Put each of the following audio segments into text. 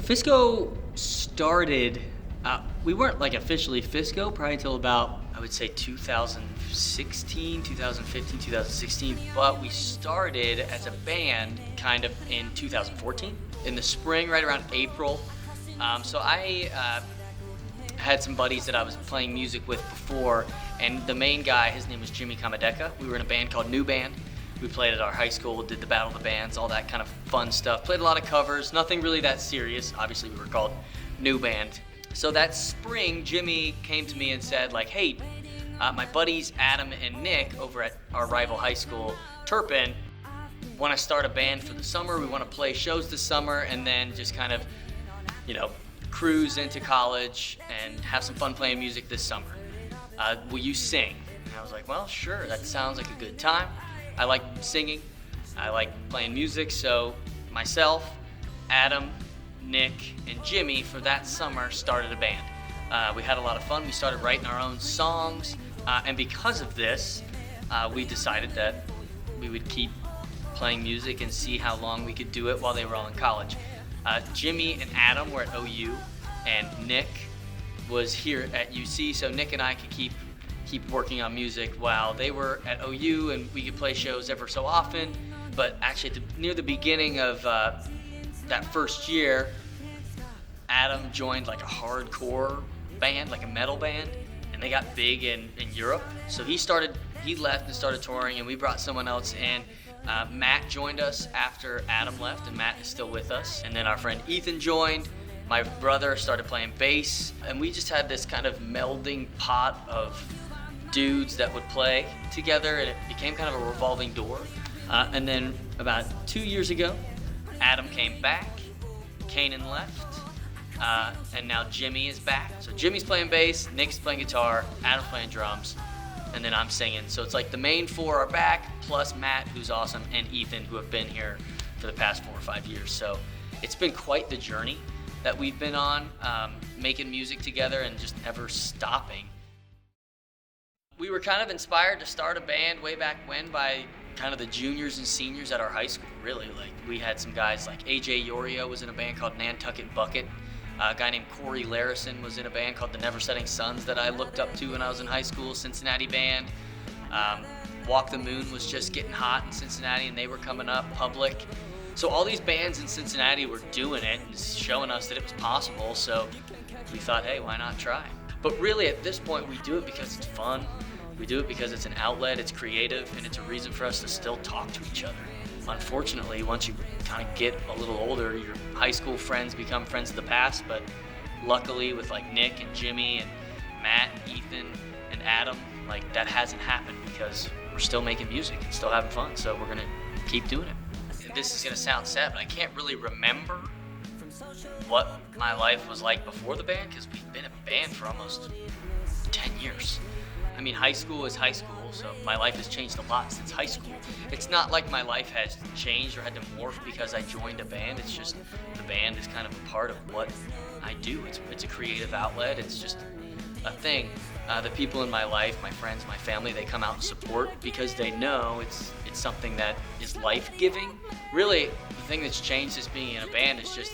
Physco started, we weren't like officially Physco probably until about, I would say 2016, 2015, 2016, but we started as a band kind of in 2014, in the spring, right around April. So I had some buddies that I was playing music with before, and the main guy, his name was Jimmy Kamadeka. We were in a band called New Band. We played at our high school, did the Battle of the Bands, all that kind of fun stuff. Played a lot of covers, nothing really that serious. Obviously, we were called New Band. So that spring, Jimmy came to me and said, like, hey, my buddies Adam and Nick over at our rival high school, Turpin, want to start a band for the summer. We want to play shows this summer and then just kind of, cruise into college and have some fun playing music this summer. Will you sing? And I was like, well, sure, that sounds like a good time. I like singing, I like playing music, so myself, Adam, Nick, and Jimmy for that summer started a band. We had a lot of fun. We started writing our own songs, and because of this, we decided that we would keep playing music and see how long we could do it while they were all in college. Jimmy and Adam were at OU, and Nick was here at UC, so Nick and I could keep working on music while they were at OU, and we could play shows ever so often. But actually, near the beginning of that first year, Adam joined like a hardcore band, like a metal band, and they got big in Europe. So he left and started touring, and we brought someone else in. Matt joined us after Adam left, and Matt is still with us. And then our friend Ethan joined. My brother started playing bass, and we just had this kind of melding pot of dudes that would play together, and it became kind of a revolving door. And then about 2 years ago, Adam came back, Kanan left, and now Jimmy is back. So Jimmy's playing bass, Nick's playing guitar, Adam's playing drums, and then I'm singing. So it's like the main four are back, plus Matt, who's awesome, and Ethan, who have been here for the past 4 or 5 years. So it's been quite the journey that we've been on, making music together and just never stopping. We were kind of inspired to start a band way back when by kind of the juniors and seniors at our high school, really. Like, we had some guys like AJ Yorio was in a band called Nantucket Bucket. A guy named Corey Larison was in a band called the Never Setting Suns that I looked up to when I was in high school, Cincinnati band. Walk the Moon was just getting hot in Cincinnati, and they were coming up, Public. So all these bands in Cincinnati were doing it and showing us that it was possible, so we thought, hey, why not try? But really, at this point, we do it because it's fun. We do it because it's an outlet, it's creative, and it's a reason for us to still talk to each other. Unfortunately, once you kind of get a little older, your high school friends become friends of the past, but luckily with like Nick and Jimmy and Matt and Ethan and Adam, like that hasn't happened because we're still making music and still having fun, so we're gonna keep doing it. And this is gonna sound sad, but I can't really remember what my life was like before the band because we've been a band for almost 10 years. I mean, high school is high school, so my life has changed a lot since high school. It's not like my life has changed or had to morph because I joined a band. It's just the band is kind of a part of what I do. It's a creative outlet. It's just a thing. The people in my life, my friends, my family, they come out and support because they know it's something that is life-giving. Really, the thing that's changed since being in a band is just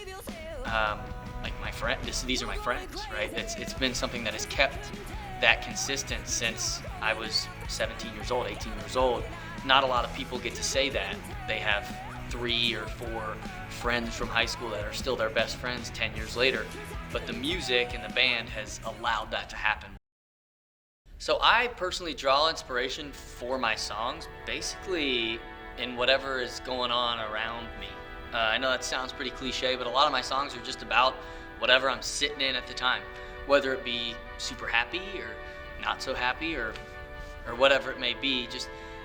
like my friend. These are my friends, right? It's been something that has kept that consistent since I was 17 years old, 18 years old. Not a lot of people get to say that. They have 3 or 4 friends from high school that are still their best friends 10 years later. But the music and the band has allowed that to happen. So I personally draw inspiration for my songs basically in whatever is going on around me. I know that sounds pretty cliche, but a lot of my songs are just about whatever I'm sitting in at the time. Whether it be super happy or not so happy or whatever it may be,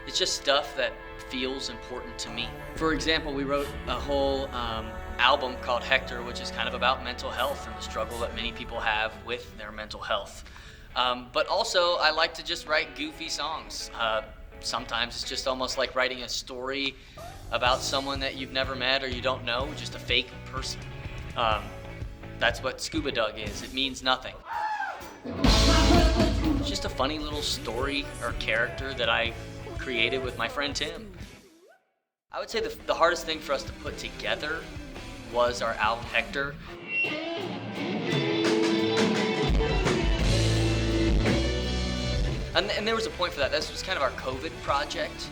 it's just stuff that feels important to me. For example, we wrote a whole album called Hector, which is kind of about mental health and the struggle that many people have with their mental health. But also, I like to just write goofy songs. Sometimes it's just almost like writing a story about someone that you've never met or you don't know, just a fake person. That's what Scuba Doug is. It means nothing. It's just a funny little story or character that I created with my friend Tim. I would say the hardest thing for us to put together was our album Hector. And there was a point for that. This was kind of our COVID project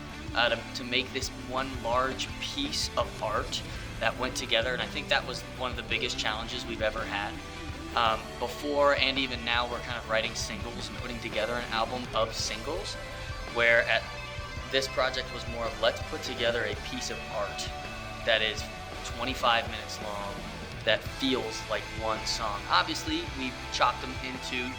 to make this one large piece of art that went together, and I think that was one of the biggest challenges we've ever had. Before and even now, we're kind of writing singles and putting together an album of singles, where at this project was more of let's put together a piece of art that is 25 minutes long, that feels like one song. Obviously, we chopped them into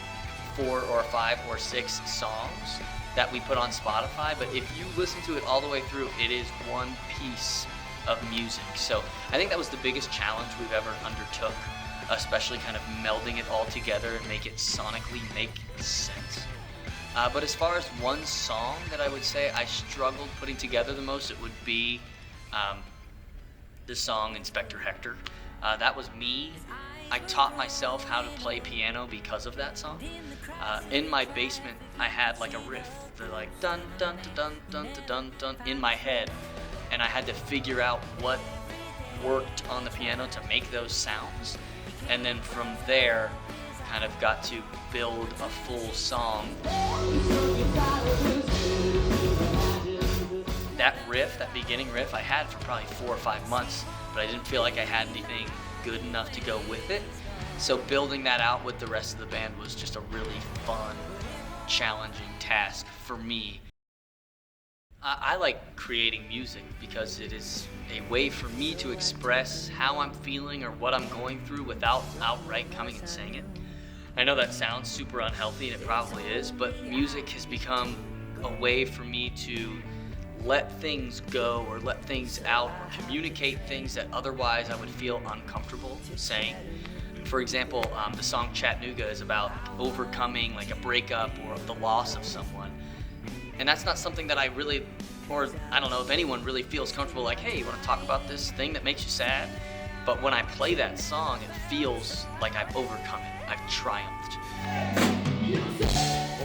4 or 5 or 6 songs that we put on Spotify, but if you listen to it all the way through, it is one piece of music. So I think that was the biggest challenge we've ever undertook, especially kind of melding it all together and make it sonically make sense. But as far as one song that I would say I struggled putting together the most, it would be the song Inspector Hector. That was me. I taught myself how to play piano because of that song. In my basement, I had like a riff, like dun dun dun dun dun dun dun in my head, and I had to figure out what worked on the piano to make those sounds, and then from there, kind of got to build a full song. That riff, that beginning riff, I had for probably 4 or 5 months, but I didn't feel like I had anything good enough to go with it. So building that out with the rest of the band was just a really fun, challenging task for me. I like creating music because it is a way for me to express how I'm feeling or what I'm going through without outright coming and saying it. I know that sounds super unhealthy, and it probably is, but music has become a way for me to let things go or let things out or communicate things that otherwise I would feel uncomfortable saying. For example, the song Chattanooga is about overcoming like a breakup or the loss of someone. And that's not something that I really, or I don't know if anyone really feels comfortable like, hey, you want to talk about this thing that makes you sad? But when I play that song, it feels like I've overcome it, I've triumphed.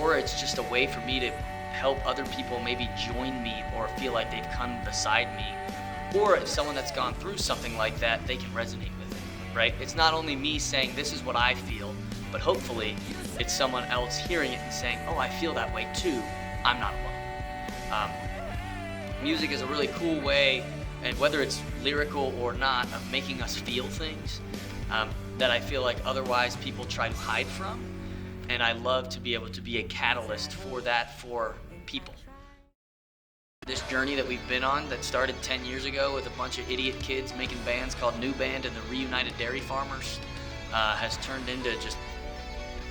Or it's just a way for me to help other people maybe join me or feel like they've come beside me. Or if someone that's gone through something like that, they can resonate with it, right? It's not only me saying this is what I feel, but hopefully it's someone else hearing it and saying, oh, I feel that way too. I'm not alone. Music is a really cool way, and whether it's lyrical or not, of making us feel things that I feel like otherwise people try to hide from. And I love to be able to be a catalyst for that for people. This journey that we've been on that started 10 years ago with a bunch of idiot kids making bands called New Band and the Reunited Dairy Farmers has turned into just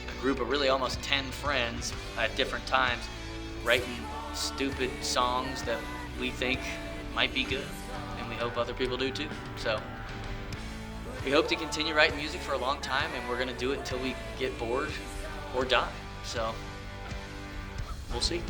a group of really almost 10 friends at different times writing stupid songs that we think might be good, and we hope other people do too. So we hope to continue writing music for a long time, and we're going to do it until we get bored or die. So we'll see.